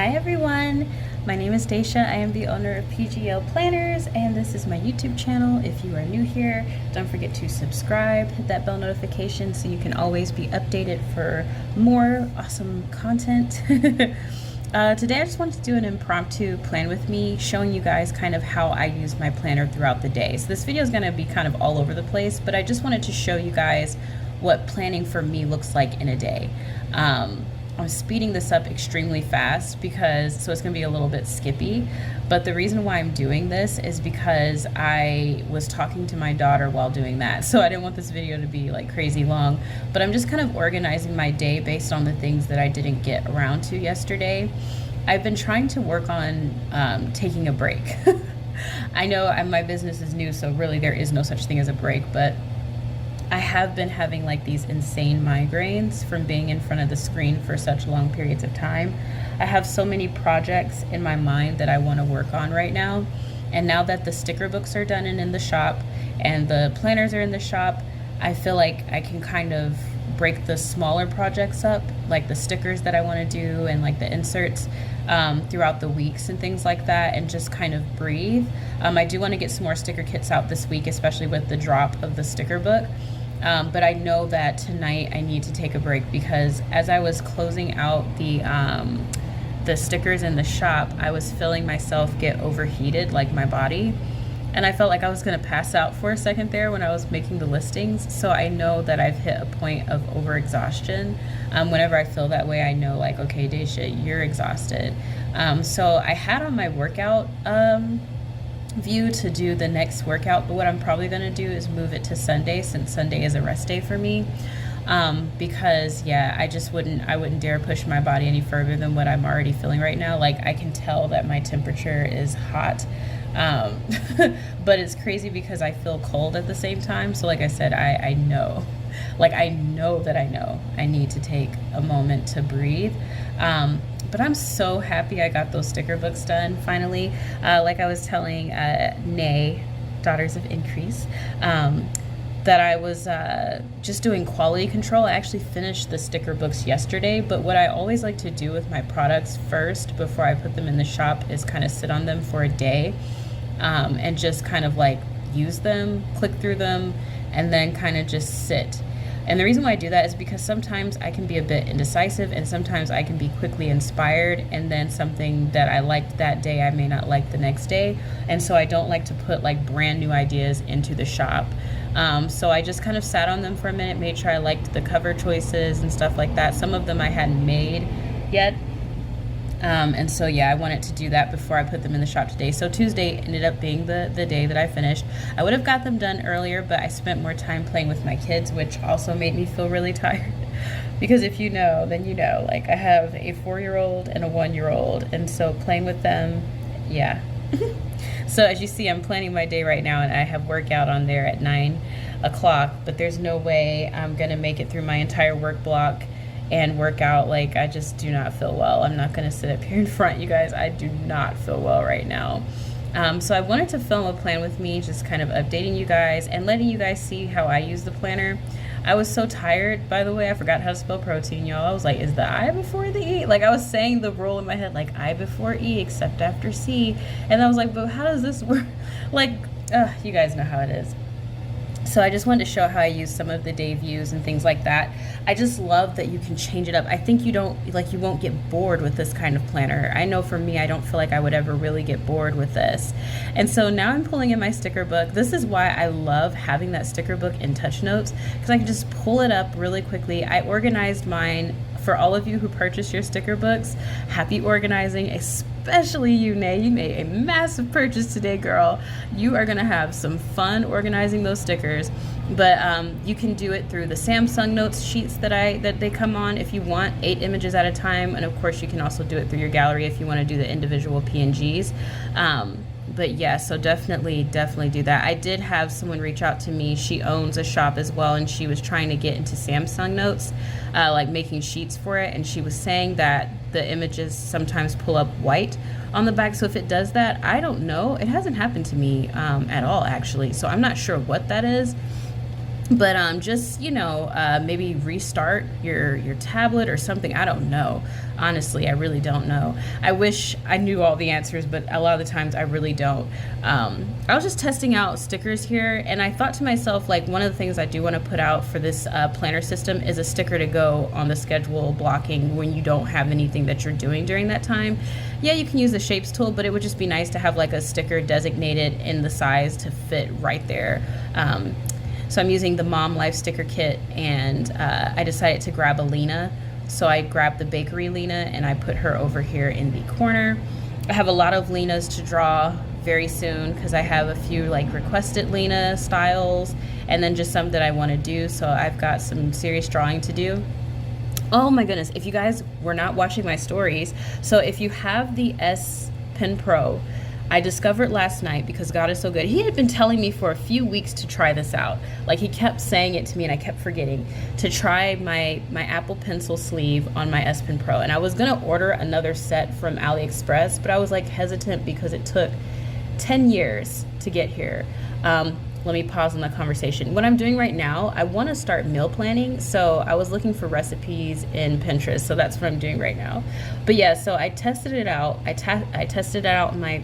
Hi everyone, my name is Daisha. I am the owner of P.G.L Planners, and this is my YouTube channel. If you are new here, don't forget to subscribe, hit that bell notification so you can always be updated for more awesome content. Today I just wanted to do an impromptu plan with me, showing you guys kind of how I use my planner throughout the day. So this video is going to be kind of all over the place, but I just wanted to show you guys what planning for me looks like in a day. I'm speeding this up extremely fast so it's gonna be a little bit skippy, but the reason why I'm doing this is because I was talking to my daughter while doing that, so I didn't want this video to be like crazy long, but I'm just kind of organizing my day based on the things that I didn't get around to yesterday. I've been trying to work on taking a break. I know my business is new, so really there is no such thing as a break, but I have been having like these insane migraines from being in front of the screen for such long periods of time. I have so many projects in my mind that I want to work on right now. And now that the sticker books are done and in the shop and the planners are in the shop, I feel like I can kind of break the smaller projects up, like the stickers that I want to do and like the inserts throughout the weeks and things like that, and just kind of breathe. I do want to get some more sticker kits out this week, especially with the drop of the sticker book. But I know that tonight I need to take a break, because as I was closing out the stickers in the shop, I was feeling myself get overheated, like my body. And I felt like I was going to pass out for a second there when I was making the listings. So I know that I've hit a point of overexhaustion. Whenever I feel that way, I know like, okay, Daisha, you're exhausted. So I had on my workout view to do the next workout, but what I'm probably going to do is move it to Sunday, since Sunday is a rest day for me. Because yeah, I wouldn't dare push my body any further than what I'm already feeling right now. Like I can tell that my temperature is hot. But it's crazy because I feel cold at the same time. So like I said, I know that I need to take a moment to breathe. But I'm so happy I got those sticker books done finally. Like I was telling Nay, Daughters of Increase, that I was just doing quality control. I actually finished the sticker books yesterday, but what I always like to do with my products first before I put them in the shop is kind of sit on them for a day, and just kind of like use them, click through them, and then kind of just sit. And the reason why I do that is because sometimes I can be a bit indecisive, and sometimes I can be quickly inspired, and then something that I liked that day I may not like the next day. And so I don't like to put like brand new ideas into the shop. So I just kind of sat on them for a minute, made sure I liked the cover choices and stuff like that. Some of them I hadn't made yet. And so yeah, I wanted to do that before I put them in the shop today. So Tuesday ended up being the day that I finished. I would have got them done earlier, but I spent more time playing with my kids, which also made me feel really tired. Because if you know, then you know, like I have a 4-year-old and a 1-year-old, and so playing with them, yeah. So as you see, I'm planning my day right now, and I have workout on there at 9 o'clock, but there's no way I'm gonna make it through my entire work block and work out. Like I just do not feel well. I'm not gonna sit up here in front, you guys. I do not feel well right now. So I wanted to film a plan with me, just kind of updating you guys and letting you guys see how I use the planner. I was so tired, by the way, I forgot how to spell protein, y'all. I was like, is the I before the E? Like I was saying the rule in my head, like I before E except after C. And I was like, but how does this work? Like, you guys know how it is. So I just wanted to show how I use some of the day views and things like that. I just love that you can change it up. I think you won't get bored with this kind of planner. I know for me, I don't feel like I would ever really get bored with this. And so now I'm pulling in my sticker book. This is why I love having that sticker book in Touch Notes, because I can just pull it up really quickly. I organized mine. For all of you who purchase your sticker books, happy organizing, especially you, Nay. You made a massive purchase today, girl. You are gonna have some fun organizing those stickers. But you can do it through the Samsung Notes sheets that they come on if you want 8 images at a time, and of course you can also do it through your gallery if you want to do the individual PNGs. But yeah, so definitely do that. I did have someone reach out to me. She owns a shop as well, and she was trying to get into Samsung Notes, like making sheets for it, and she was saying that the images sometimes pull up white on the back. So if it does that, I don't know. It hasn't happened to me at all, actually. So I'm not sure what that is. But just maybe restart your tablet or something. I don't know. Honestly, I really don't know. I wish I knew all the answers, but a lot of the times I really don't. I was just testing out stickers here, and I thought to myself, like, one of the things I do want to put out for this planner system is a sticker to go on the schedule blocking when you don't have anything that you're doing during that time. Yeah, you can use the shapes tool, but it would just be nice to have like a sticker designated in the size to fit right there. So I'm using the Mom Life sticker kit, and I decided to grab a Lena. So I grabbed the bakery Lena and I put her over here in the corner. I have a lot of Lenas to draw very soon because I have a few like requested Lena styles and then just some that I want to do. So I've got some serious drawing to do. Oh my goodness, if you guys were not watching my stories, so if you have the S Pen Pro, I discovered last night, because God is so good. He had been telling me for a few weeks to try this out. Like, he kept saying it to me and I kept forgetting to try my Apple Pencil sleeve on my S Pen Pro. And I was gonna order another set from AliExpress, but I was like hesitant because it took 10 years to get here. Let me pause on the conversation. What I'm doing right now, I want to start meal planning. So I was looking for recipes in Pinterest. So that's what I'm doing right now. But yeah, so I tested it out. I tested it out in my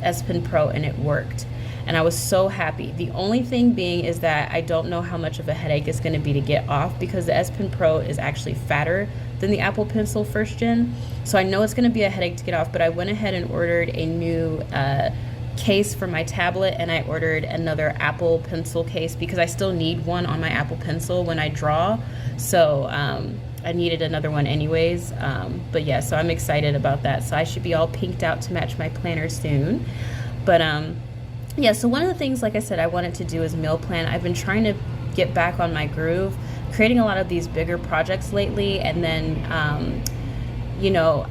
S Pen Pro, and it worked. And I was so happy. The only thing being is that I don't know how much of a headache it's going to be to get off, because the S Pen Pro is actually fatter than the Apple Pencil 1st Gen. So I know it's going to be a headache to get off, but I went ahead and ordered a new case for my tablet, and I ordered another Apple Pencil case because I still need one on my Apple Pencil when I draw. So I needed another one anyways. But yeah, so I'm excited about that. So I should be all pinked out to match my planner soon. But yeah, so one of the things, like I said, I wanted to do is meal plan. I've been trying to get back on my groove, creating a lot of these bigger projects lately, and then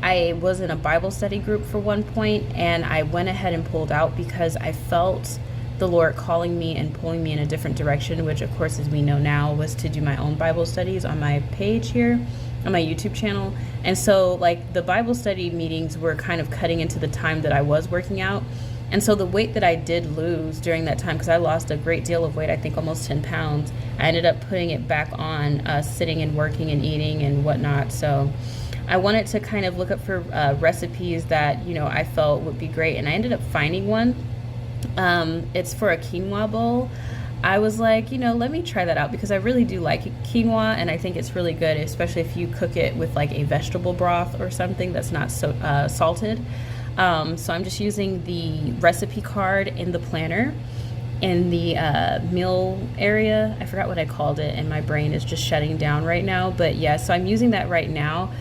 I was in a Bible study group for one point, and I went ahead and pulled out because I felt the Lord calling me and pulling me in a different direction, which of course, as we know now, was to do my own Bible studies on my page here, on my YouTube channel. And so like the Bible study meetings were kind of cutting into the time that I was working out. And so the weight that I did lose during that time, because I lost a great deal of weight, I think almost 10 pounds, I ended up putting it back on sitting and working and eating and whatnot. So I wanted to kind of look up for recipes that, I felt would be great. And I ended up finding one. It's for a quinoa bowl. I was like, let me try that out because I really do like quinoa, and I think it's really good, especially if you cook it with like a vegetable broth or something that's not so salted. So I'm just using the recipe card in the planner in the meal area. I forgot what I called it, and my brain is just shutting down right now. But yeah, so I'm using that right now.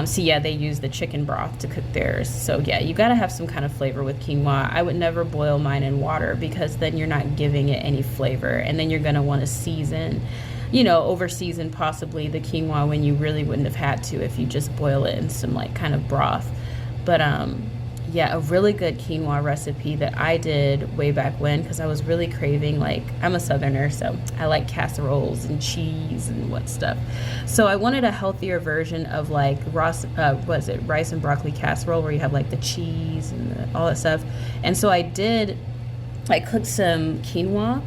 So yeah, they use the chicken broth to cook theirs. So yeah, you got to have some kind of flavor with quinoa. I would never boil mine in water because then you're not giving it any flavor, and then you're going to want to season, over season possibly the quinoa when you really wouldn't have had to if you just boil it in some like kind of broth. But yeah, a really good quinoa recipe that I did way back when, because I was really craving, like, I'm a Southerner, so I like casseroles and cheese and what stuff. So I wanted a healthier version of like rice and broccoli casserole where you have like the cheese and all that stuff. And so I cooked some quinoa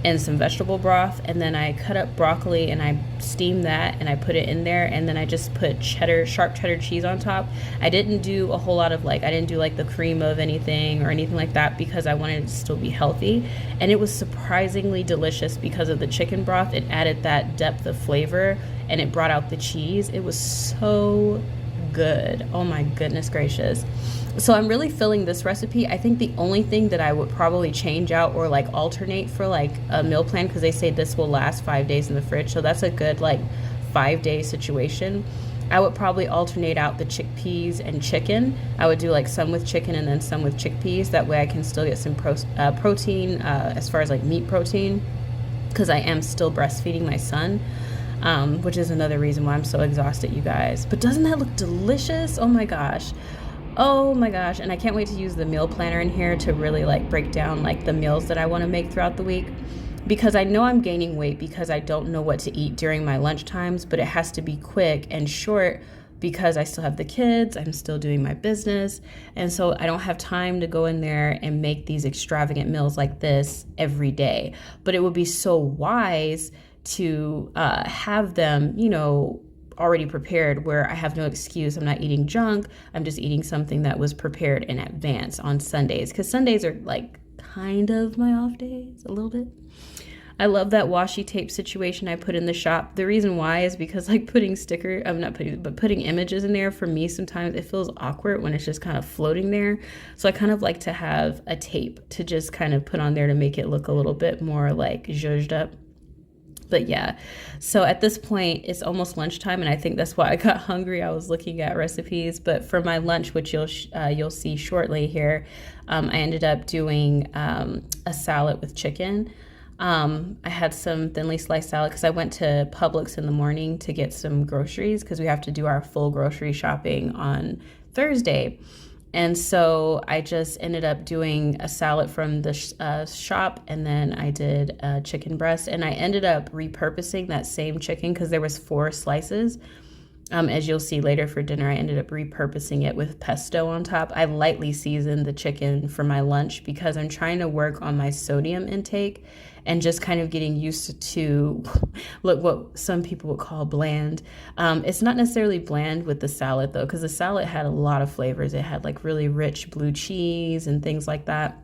and some vegetable broth, and then I cut up broccoli and I steamed that and I put it in there, and then I just put sharp cheddar cheese on top. I didn't do a whole lot of I didn't do like the cream of anything or anything like that because I wanted it to still be healthy, and it was surprisingly delicious because of the chicken broth. It added that depth of flavor and it brought out the cheese. It was so good. Oh my goodness gracious. So I'm really feeling this recipe. I think the only thing that I would probably change out or like alternate for like a meal plan, because they say this will last 5 days in the fridge, so that's a good like 5-day situation. I would probably alternate out the chickpeas and chicken. I would do like some with chicken and then some with chickpeas. That way I can still get some protein as far as like meat protein, because I am still breastfeeding my son. Which is another reason why I'm so exhausted, you guys. But doesn't that look delicious? Oh my gosh. And I can't wait to use the meal planner in here to really like break down like the meals that I want to make throughout the week, because I know I'm gaining weight because I don't know what to eat during my lunch times, but it has to be quick and short because I still have the kids, I'm still doing my business. And so I don't have time to go in there and make these extravagant meals like this every day. But it would be so wise to have them, already prepared, where I have no excuse. I'm not eating junk. I'm just eating something that was prepared in advance on Sundays, because Sundays are like kind of my off days a little bit. I love that washi tape situation I put in the shop. The reason why is because like putting images in there, for me sometimes it feels awkward when it's just kind of floating there. So I kind of like to have a tape to just kind of put on there to make it look a little bit more like zhuzhed up. But yeah, so at this point it's almost lunchtime, and I think that's why I got hungry. I was looking at recipes, but for my lunch, which you'll see shortly here, I ended up doing a salad with chicken. I had some thinly sliced salad because I went to Publix in the morning to get some groceries, because we have to do our full grocery shopping on Thursday. And so I just ended up doing a salad from the shop, and then I did chicken breast, and I ended up repurposing that same chicken because there was 4 slices. As you'll see later for dinner, I ended up repurposing it with pesto on top. I lightly seasoned the chicken for my lunch because I'm trying to work on my sodium intake and just kind of getting used to look what some people would call bland. It's not necessarily bland with the salad though, because the salad had a lot of flavors. It had like really rich blue cheese and things like that.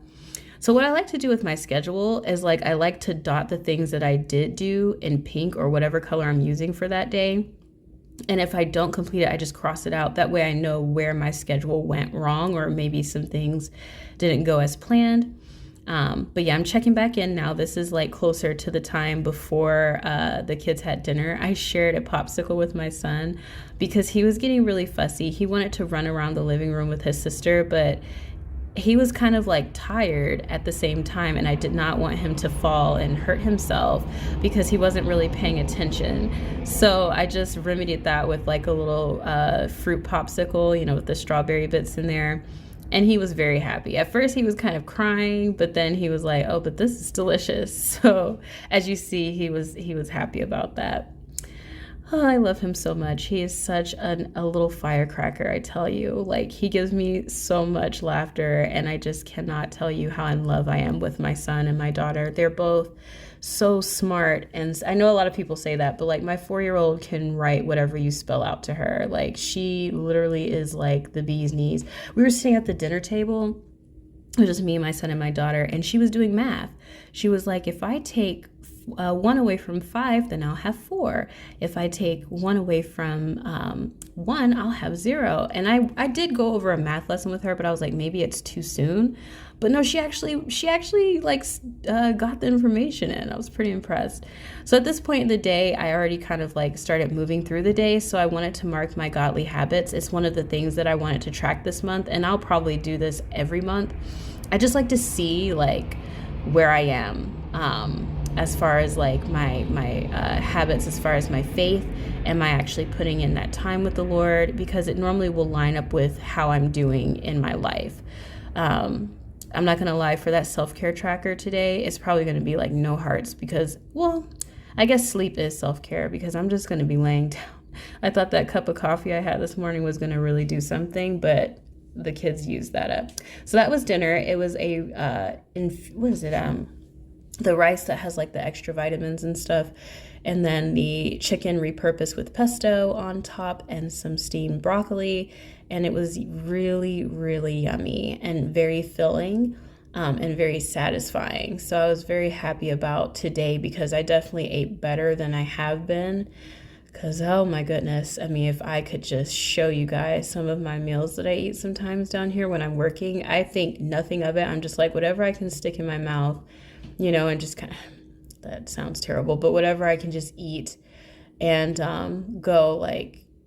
So what I like to do with my schedule is I like to dot the things that I did do in pink or whatever color I'm using for that day. And if I don't complete it, I just cross it out. That way I know where my schedule went wrong, or maybe some things didn't go as planned. But yeah, I'm checking back in now. This is closer to the time before the kids had dinner. I shared a popsicle with my son because he was getting really fussy. He wanted to run around the living room with his sister, but he was kind of tired at the same time, and I did not want him to fall and hurt himself because he wasn't really paying attention. So I just remedied that with a little fruit popsicle, with the strawberry bits in there. And he was very happy. At first he was kind of crying, but then he was like, oh, but this is delicious. So as you see, he was happy about that. Oh, I love him so much. He is such a little firecracker, I tell you. He gives me so much laughter, and I just cannot tell you how in love I am with my son and my daughter. They're both so smart, and I know a lot of people say that, but my 4-year-old can write whatever you spell out to her. She literally is the bee's knees. We were sitting at the dinner table. It was just me, my son, and my daughter, and she was doing math. She was like, if I take 1 away from 5, then I'll have 4. If I take 1 away from 1, I'll have 0. And I did go over a math lesson with her, but I was like, maybe it's too soon. But no, she actually got the information in. I was pretty impressed. So at this point in the day, I already kind of started moving through the day. So I wanted to mark my godly habits. It's one of the things that I wanted to track this month, and I'll probably do this every month. I just like to see where I am. As far as my habits, as far as my faith, am I actually putting in that time with the Lord? Because it normally will line up with how I'm doing in my life. I'm not going to lie, for that self-care tracker today, it's probably going to be no hearts because, well, I guess sleep is self-care because I'm just going to be laying down. I thought that cup of coffee I had this morning was going to really do something, but the kids used that up. So that was dinner. It was the rice that has the extra vitamins and stuff, and then the chicken repurposed with pesto on top and some steamed broccoli, and it was really, really yummy and very filling and very satisfying. So I was very happy about today because I definitely ate better than I have been. Because, oh my goodness, I mean, if I could just show you guys some of my meals that I eat sometimes down here when I'm working, I think nothing of it. I'm just whatever I can stick in my mouth, and just kind of, that sounds terrible, but whatever I can just eat and go,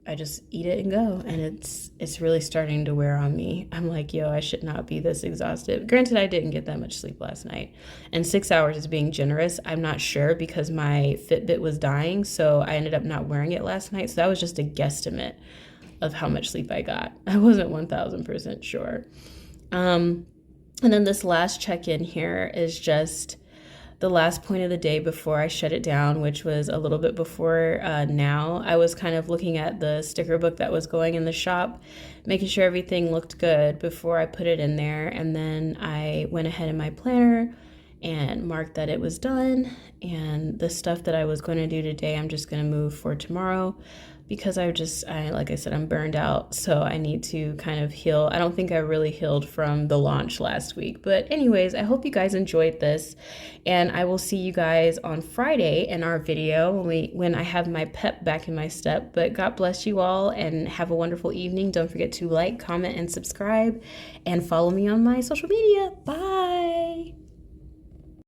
I just eat it and go. And it's really starting to wear on me. I'm yo, I should not be this exhausted. Granted, I didn't get that much sleep last night, and 6 hours is being generous. I'm not sure because my Fitbit was dying, so I ended up not wearing it last night. So that was just a guesstimate of how much sleep I got. I wasn't 1000% sure. And then this last check-in here is just the last point of the day before I shut it down, which was a little bit before now. I was kind of looking at the sticker book that was going in the shop, making sure everything looked good before I put it in there. And then I went ahead in my planner and marked that it was done. And the stuff that I was going to do today, I'm just going to move for tomorrow because like I said, I'm burned out. So I need to kind of heal. I don't think I really healed from the launch last week. But anyways, I hope you guys enjoyed this. And I will see you guys on Friday in our video when I have my pep back in my step. But God bless you all and have a wonderful evening. Don't forget to like, comment, and subscribe. And follow me on my social media. Bye.